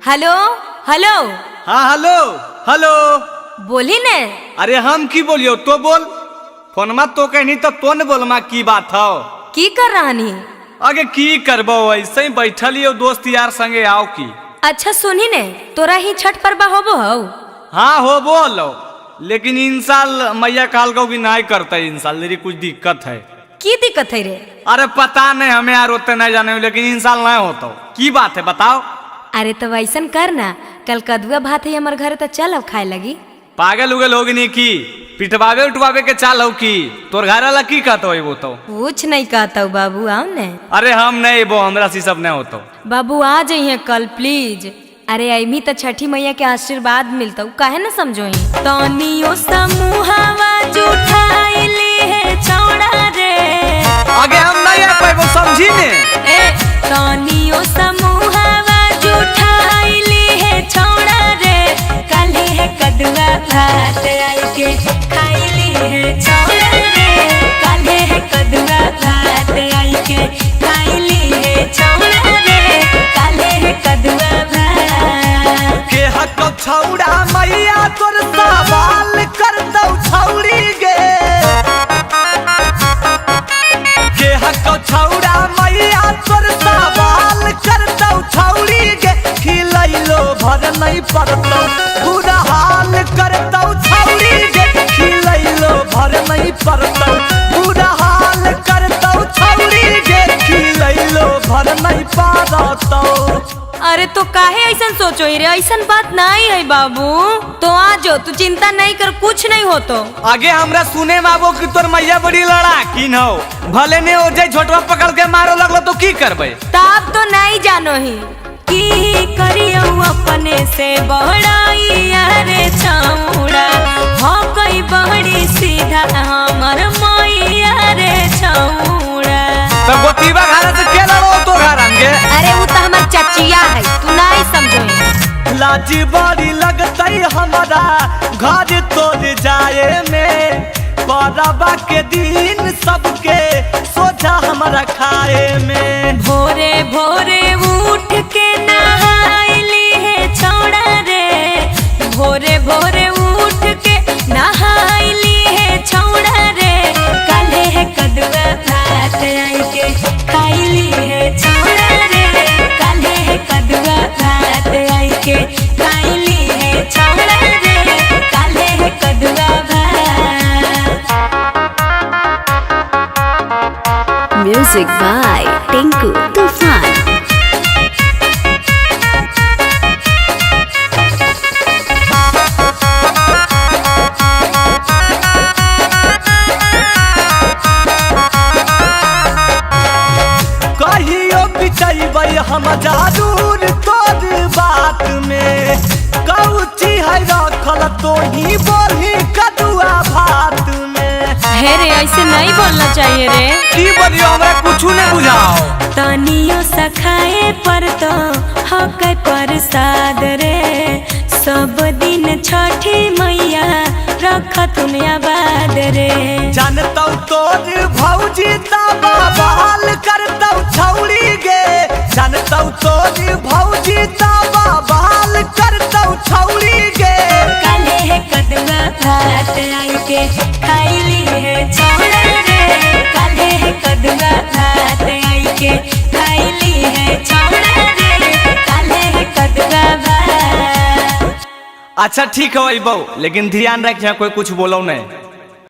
Hello hello. हाँ hello hello. बोली ने। अरे हम की बोलियो तो बोल। फोनमा तो कहनी तो न बोलमा की बात हो। की कर रहानी? आगे की करबो ऐसे ही बैठल ही दोस्त यार संगे आओ की। अच्छा सुनी ने, तोरा ही छठ पर्व होबो हो? हाँ हो बोलो, लेकिन इन साल मैया काल को भी नहीं करता। इन साल मेरी कुछ दिक्कत है। की दिक्कत है रे? अरे पता नहीं, हमें यार उतने नहीं जाने, लेकिन इन साल नहीं होता। की बात है बताओ। अरे तो वैसन कर ना, कल कदुआ भात है हमारे घर, तो चल अब खाए लगी। पागल उगल होगी नहीं की पिटवावे उठवावे के चाल हो की तोर घर वाला की कहता है वो तो कुछ नहीं कहता हूँ बाबू, आओ ने। अरे हम नहीं वो हमरा सी सब नहीं होता। बाबू आ जाइए कल प्लीज। अरे अमी तो छठी मैया के आशीर्वाद मिलता हूँ, काहे न समझो। तनियो समूहवा जुठाइली है चौड़ा रे। आगे हम नहीं आ पाए वो समझी ने। तनियो समूहवा जुठाइली है चौड़ा रे। काले है कदुआ भात आई के खाइली है चौड़ा रे। काले है कदुआ भात आई के खाइली है चौड़ा रे। काले है कदुआ भात के हक छौड़ा मैया तोर सवाल कर दो छौड़ी गे। के हक छौड़ा मैया तोर सवाल कर दो छौड़ी गे। खिलैलो भर नहीं पड़तो बुरा हाल कर दो छौड़ी गे। खिलैलो भर नहीं पड़तो बुरा हाल कर दो छौड़ी गे। खिलैलो भर नहीं पड़तो। अरे तो काहे ऐसा सोचो रे? ऐसा बात नहीं है बाबू, तो आ जाओ, तू चिंता नहीं कर, कुछ नहीं हो। तो आगे हमरा सुने माबो कि तोर मैया बड़ी लड़ाकी न हो, भले ने हो जाए छोटवा पकड़ के मारो लगलो तो की करबे? तब तो नहीं जानो ही की करियो अपने से बड़ाई। अरे छौड़ा हो गई बड़ी सीधा हमर मैया रे छौड़ा। तब गोतीबा घर से के लड़ो तो घर आंगे। अरे वो तो हमार चचिया है, तू नहीं समझो। लाजी बड़ी लगतई हमारा घर तोड़ जाए में। बरबा के दिन सबके सोचा हमारा खाए में। भोरे भोरे उठ के नहाइली है छौड़ा रे। भोरे भोरे उठ के नहाइली है छौड़ा रे। काले है कदुआ भात आई के खाइली है छौड़ा रे। काले है कदुआ भात आई के खाइली है छौड़ा रे। काले है कदुआ भात। Music by Tinku Tufan. कहियो बिचैबै हम जरूर तोर बात में। कौची है रखल तो ही बोली कदुआ भात में। हे रे, ऐसे नहीं बोलना चाहिए रे। की बोलियो हमरा कुछ नहीं बुझाओ। तनियो सखाए पर तो हक प्रसाद रे। सब दिन छठी मैया रखतुन आबाद रे। जानतौ तोर भौजी तबा बहाल करतौ छौड़ी गे। जानतौ तोर भौजी तबा बहाल करतौ छौड़ी गे। काले है कदुआ भात आई के खाइली है छौड़ा रे। काले है कदुआ भात आई के खाइली है छौड़ा रे। काले है कदुआ भात। अच्छा ठीक है बहू, लेकिन ध्यान रख कोई कुछ बोलो नहीं।